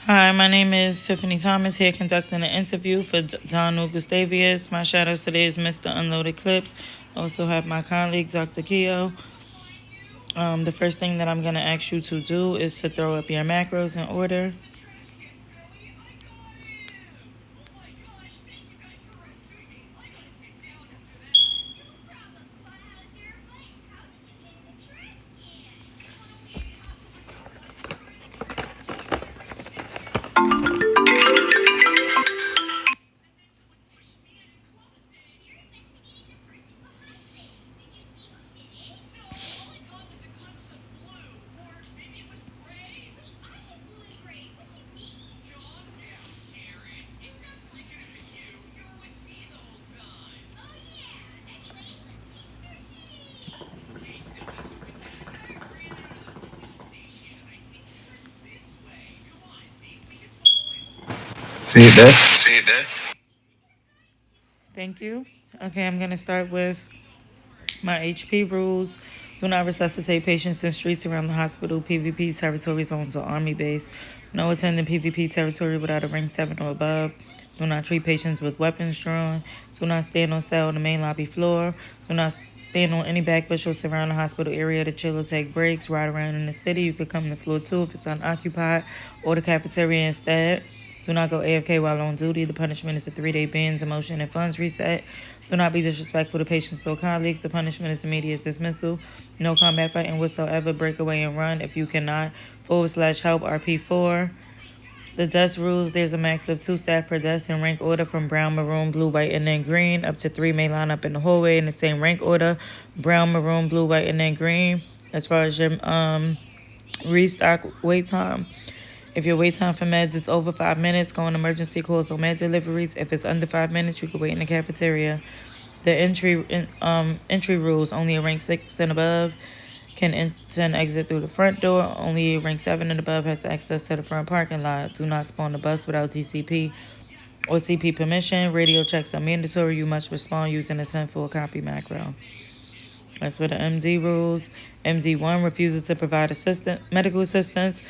Hi, my name is Tiffany Thomas, here conducting an interview for Donald Gustavius. My shadow today is Mr. Unloaded Clips. Also have my colleague, Dr. Keo. The first thing that I'm going to ask you to do is to throw up your macros in order. See it there? Thank you. Okay, I'm going to start with my HP rules. Do not resuscitate patients in streets around the hospital, PvP territory zones, or army base. No attending PvP territory without a rank 7 or above. Do not treat patients with weapons drawn. Do not stand on cell on the main lobby floor. Do not stand on any back bush or surround the hospital area to chill or take breaks. Ride around in the city. You could come to floor 2 if it's unoccupied, or the cafeteria instead. Do not go AFK while on duty. The punishment is a 3-day ban, demotion, and funds reset. Do not be disrespectful to patients or colleagues. The punishment is immediate dismissal. No combat fighting whatsoever. Break away and run if you cannot. /help RP4. The desk rules, there's a max of 2 staff per desk in rank order from brown, maroon, blue, white, and then green. Up to 3 may line up in the hallway in the same rank order. Brown, maroon, blue, white, and then green. As far as your restock wait time, if your wait time for meds is over 5 minutes, go on emergency calls or med deliveries. If it's under 5 minutes, you can wait in the cafeteria. The entry rules, only a rank 6 and above can enter and exit through the front door. Only a rank 7 and above has access to the front parking lot. Do not spawn the bus without TCP or CP permission. Radio checks are mandatory. You must respond using a 10-4 copy macro. As for the MD rules, MD1 refuses to provide medical assistance.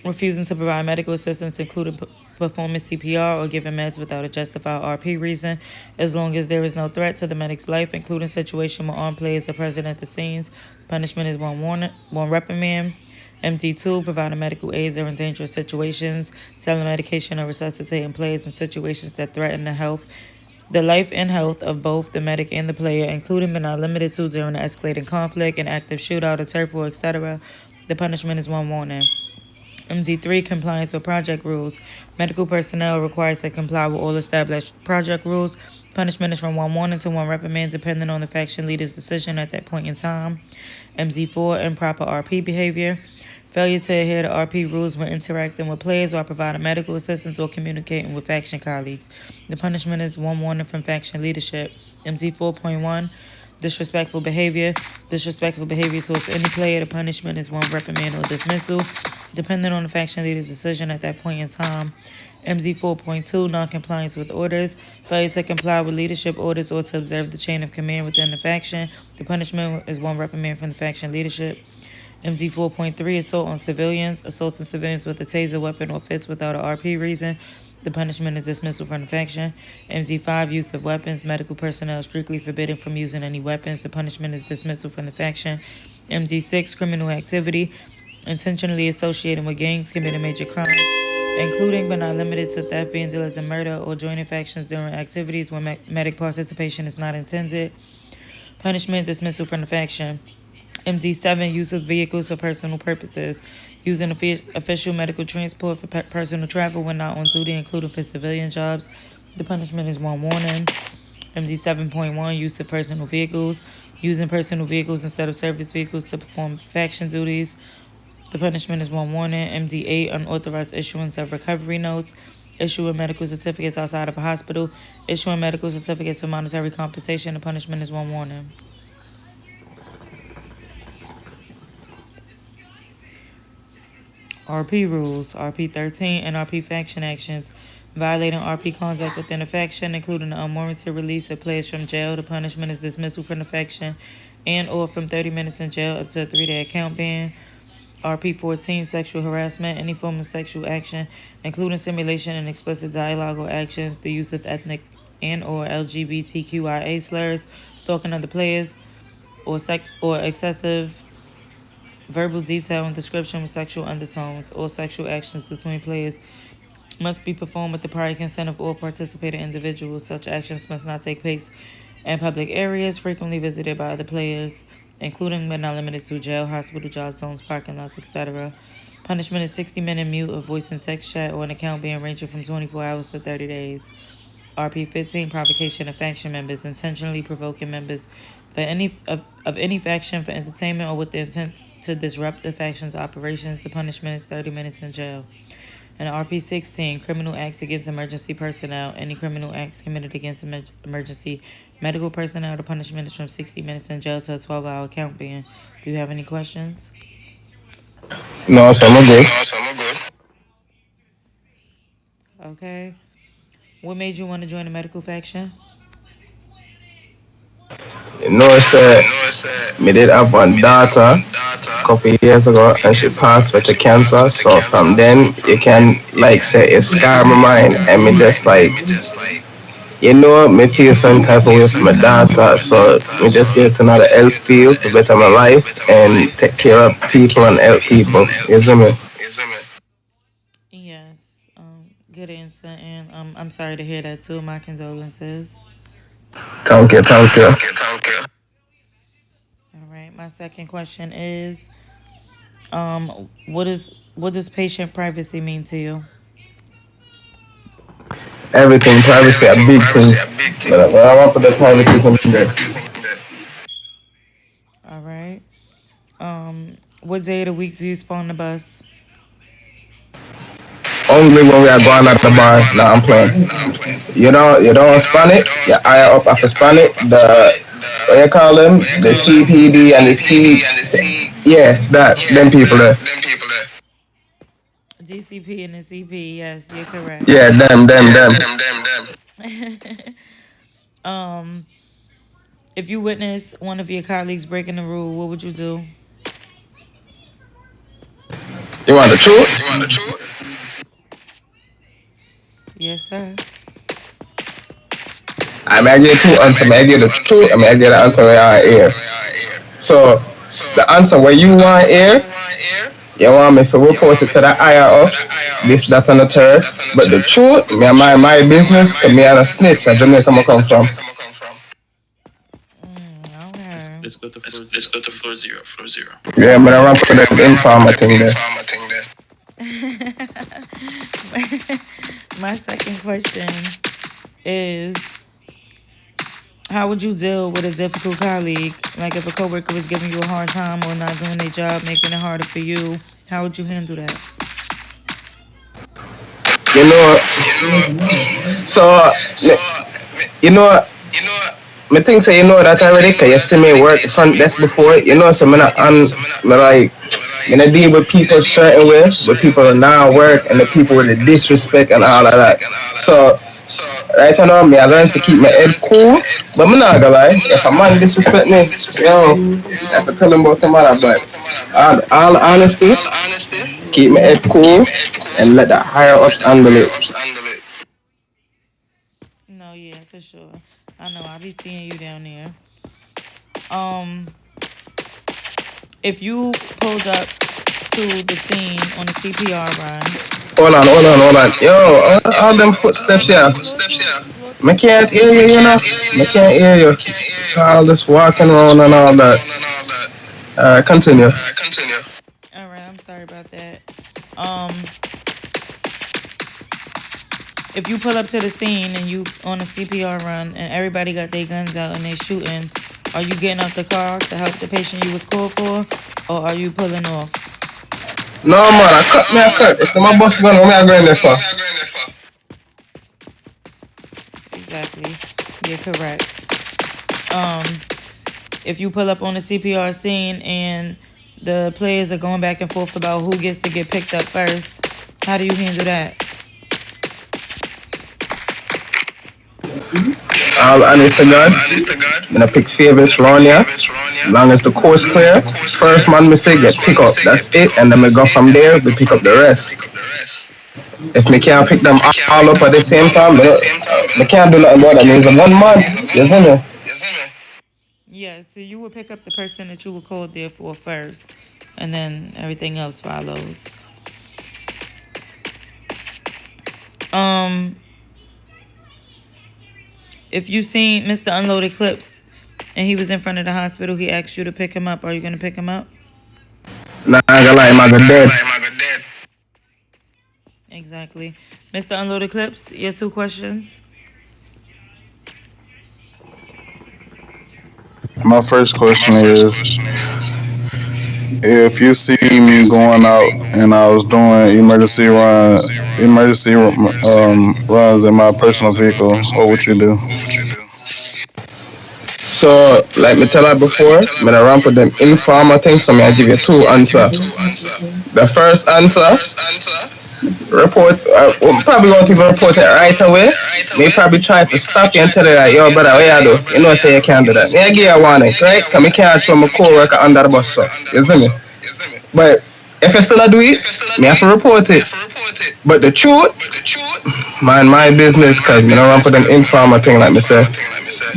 Refusing to provide medical assistance, including performing CPR or giving meds without a justified RP reason, as long as there is no threat to the medic's life, including situation where armed players are present at the scenes. Punishment is one reprimand. MD2, providing medical aids during dangerous situations, selling medication or resuscitating players in situations that threaten the life and health of both the medic and the player, including but not limited to during an escalating conflict, an active shootout, a turf war, etc. The punishment is one warning. MG3, compliance with project rules. Medical personnel required to comply with all established project rules. Punishment is from one warning to one reprimand, depending on the faction leader's decision at that point in time. MZ4, improper RP behavior. Failure to adhere to RP rules when interacting with players while providing medical assistance or communicating with faction colleagues. The punishment is one warning from faction leadership. MZ4.1, disrespectful behavior. Disrespectful behavior towards any player. The punishment is one reprimand or dismissal, depending on the faction leader's decision at that point in time. MZ 4.2, non-compliance with orders. Failure to comply with leadership orders or to observe the chain of command within the faction. The punishment is one reprimand from the faction leadership. MZ 4.3, assault on civilians. Assaulting civilians with a taser, weapon, or fist without a RP reason. The punishment is dismissal from the faction. MZ5, use of weapons. Medical personnel strictly forbidden from using any weapons. The punishment is dismissal from the faction. MZ6, criminal activity. Intentionally associating with gangs, committing major crimes, including but not limited to theft, vandalism, murder, or joining factions during activities where medic participation is not intended. Punishment, dismissal from the faction. MD7, use of vehicles for personal purposes. Using official medical transport for personal travel when not on duty, including for civilian jobs. The punishment is one warning. MD7.1, use of personal vehicles. Using personal vehicles instead of service vehicles to perform faction duties. The punishment is one warning. MD8, unauthorized issuance of recovery notes. Issuing medical certificates outside of a hospital. Issuing medical certificates for monetary compensation. The punishment is one warning. RP rules, RP 13, and RP faction actions. Violating RP conduct within a faction, including the unwarranted release of players from jail. The punishment is dismissal from the faction and or from 30 minutes in jail up to a 3-day account ban. RP 14, sexual harassment, any form of sexual action, including simulation and explicit dialogue or actions, the use of ethnic and or LGBTQIA slurs, stalking other players, or excessive verbal detail and description with sexual undertones, or sexual actions between players must be performed with the prior consent of all participating individuals. Such actions must not take place in public areas frequently visited by other players, including but not limited to jail, hospital, job zones, parking lots, etc. Punishment is 60 minute mute of voice and text chat or an account being ranging from 24 hours to 30 days. RP 15, provocation of faction members, intentionally provoking members of any faction for entertainment or with the intent to disrupt the faction's operations. The punishment is 30 minutes in jail. And RP 16, criminal acts against emergency personnel. Any criminal acts committed against emergency medical personnel, the punishment is from 60 minutes in jail to a 12-hour account ban. Do you have any questions? No, so I'm good. Okay. What made you want to join the medical faction? You know, it's me did have one daughter a couple years ago, and she passed with the cancer. So from then, you can like say it scarred my mind, and me just like me feel some type of way for my daughter. So me just get to know the health field to better my life and take care of people and help people. You see me? Yes. Good answer. And I'm sorry to hear that too. My condolences. Thank you, thank you. All right. My second question is, what does patient privacy mean to you? Everything privacy a big thing. But I want to put the privacy from there. All right. What day of the week do you spawn the bus? Only when we are going at the bar. Now I'm playing. You don't span it. You higher up after span it. The what you call them? The CPD and the C. Yeah, that them people there. DCP and the CP. Yes, you're correct. Yeah, them. um, if you witness one of your colleagues breaking the rule, what would you do? You want the truth? Yes, sir. I may get two answers. I may get the truth. I may get the answer where I hear. So the answer where you want here, you want me to report it to the higher ups, this, that, and the third. But the truth, me and my business, cause me and a snitch, and Jamaica I come from. Okay. Let's go to floor zero. Yeah, I'm gonna ramp up that informer thing there. My second question is, how would you deal with a difficult colleague? Like if a coworker was giving you a hard time or not doing their job, making it harder for you, how would you handle that? You know, so you know, me think so. You know that already, cause you see me work front desk before. You know, so me not on me like. Me not deal with people certain way, with people that now work and the people with the disrespect and all of that. So right now, me I learn to keep my head cool, but me not gonna lie. If a man disrespect me, I have to tell him about tomorrow. But all honesty, keep my head cool and let the higher ups handle it. No, yeah, for sure. I know. I'll be seeing you down there. Um, if you pulled up to the scene on a CPR run, Hold on. Yo, all them footsteps, yeah. I can't hear you, you know. I can't hear you. All this walking around and all that. Continue. All right, I'm sorry about that. Um, if you pull up to the scene and you on a CPR run and everybody got their guns out and they shooting, are you getting out the car to help the patient you was called for, or are you pulling off? No man, I cut. If my boss gone, what am I going there for? Exactly. You're correct. Um, if you pull up on the CPR scene and the players are going back and forth about who gets to get picked up first, how do you handle that? All honest to God, I'm gonna pick favorites round here. Long as the course clear, first man me say get pick up. That's it, and then we go from there. We pick up the rest. If me can't pick them all up at the same time, me can't do nothing about that. Means one man, you see me? Yeah, so you would pick up the person that you were called there for first, and then everything else follows. Um, if you seen Mr. Unloaded Clips and he was in front of the hospital, he asked you to pick him up. Are you gonna pick him up? Nah, I gonna lie, my good dead. Exactly. Mr. Unloaded Clips, your two questions. My first question is, if you see me going out and I was doing runs in my personal vehicle, what would you do? So, like me tell her before, me I ramp with them informer things, so me I give you two answer. The first answer, report, probably won't even report it right away. Me probably try to stop you and tell you that, yo, brother, what you do? You know, say you can't do that. Me I give you a warning, right? Because me can't throw my co-worker under the bus, so, you see me? But if you still do it, me have to report it. But the truth, mind my business, because me don't run for them informer thing, like me say.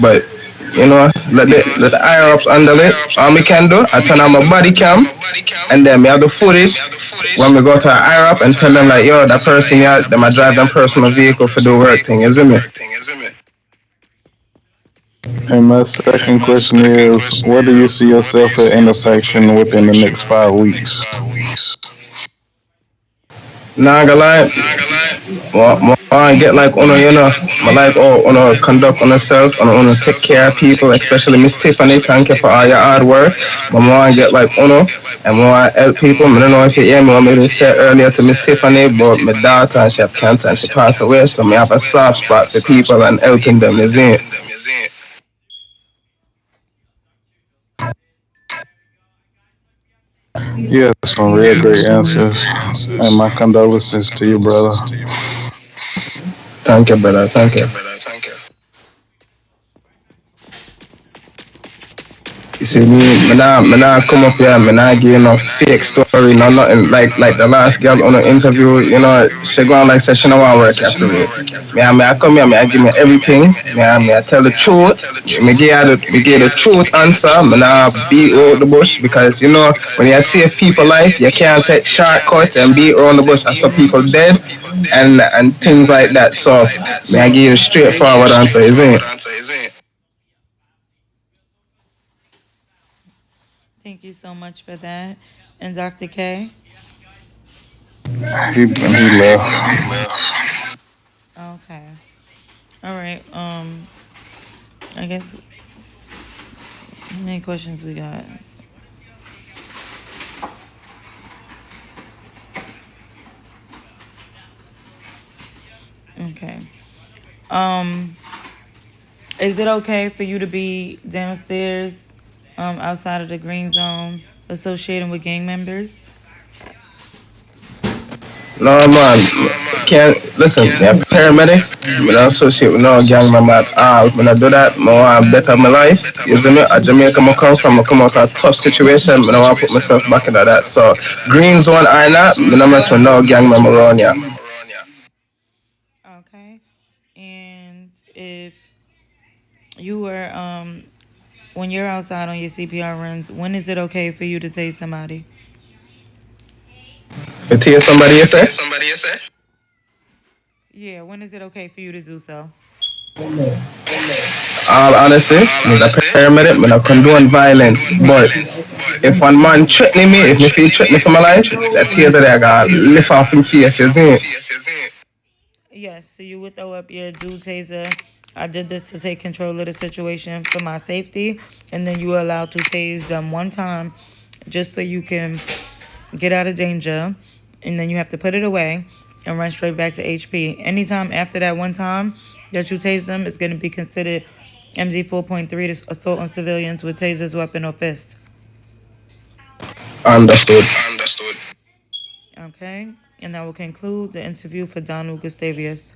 But, you know, let the higher ups handle it. All me can do, I turn on my body cam, and then me have the footage when we go to a higher up and tell them like, yo, that person yeah, them I drive them personal vehicle for the work thing, you see me? And my second question is, where do you see yourself at intersection within the next 5 weeks? Nah, gonna lie, I get like you know, I like conduct on yourself and take care of people, especially Miss Tiffany. Thank you for all your hard work. But I get like and more help people. I don't know if you hear me. I maybe said earlier to Miss Tiffany, but my daughter and she have cancer and she passed away, so I have a soft spot for people and helping them. You see? Yes, some real great answers. And my condolences to you, brother. Thank you, brother. Thank you. You see me nah come up here, me nah give you no fake story, no nothing like the last girl on the interview, you know, she go on like say she no want work after it. Me I come here, me I give me everything, me I tell the truth, me give the truth answer, me nah beat around the bush because you know when you save people life, you can't take shortcuts and beat around the bush. I saw people dead and things like that. So me I give you a straightforward answer, isn't it? Thank you so much for that. And Dr. K. He left. Okay. All right. I guess how many questions we got? Okay. Um, is it okay for you to be downstairs, outside of the green zone, associating with gang members? No man, can't listen. Yeah, paramedics. Me not associate with no gang member at all. When I do that, I want better my life. You see me? At Jamaica, I come from. I come out of a tough situation. I don't want to put myself back into that. So green zone or not, me not mess with no gang member around here. Okay. And if you were when you're outside on your CPR runs, when is it okay for you to tase somebody? You hear somebody you say? Yeah, when is it okay for you to do so? All honesty, me a paramedic. Me not condone violence, but if one man threatening me, if me feel threatening for my life, that taser there I got lift off him face. You see? Yes, so you would throw up your dual taser. I did this to take control of the situation for my safety, and then you were allowed to tase them one time just so you can get out of danger, and then you have to put it away and run straight back to HP. Anytime after that one time that you tase them, it's going to be considered MZ 4.3 to assault on civilians with tasers, weapon, or fist. Understood. Okay, and that will conclude the interview for Donald Gustavius.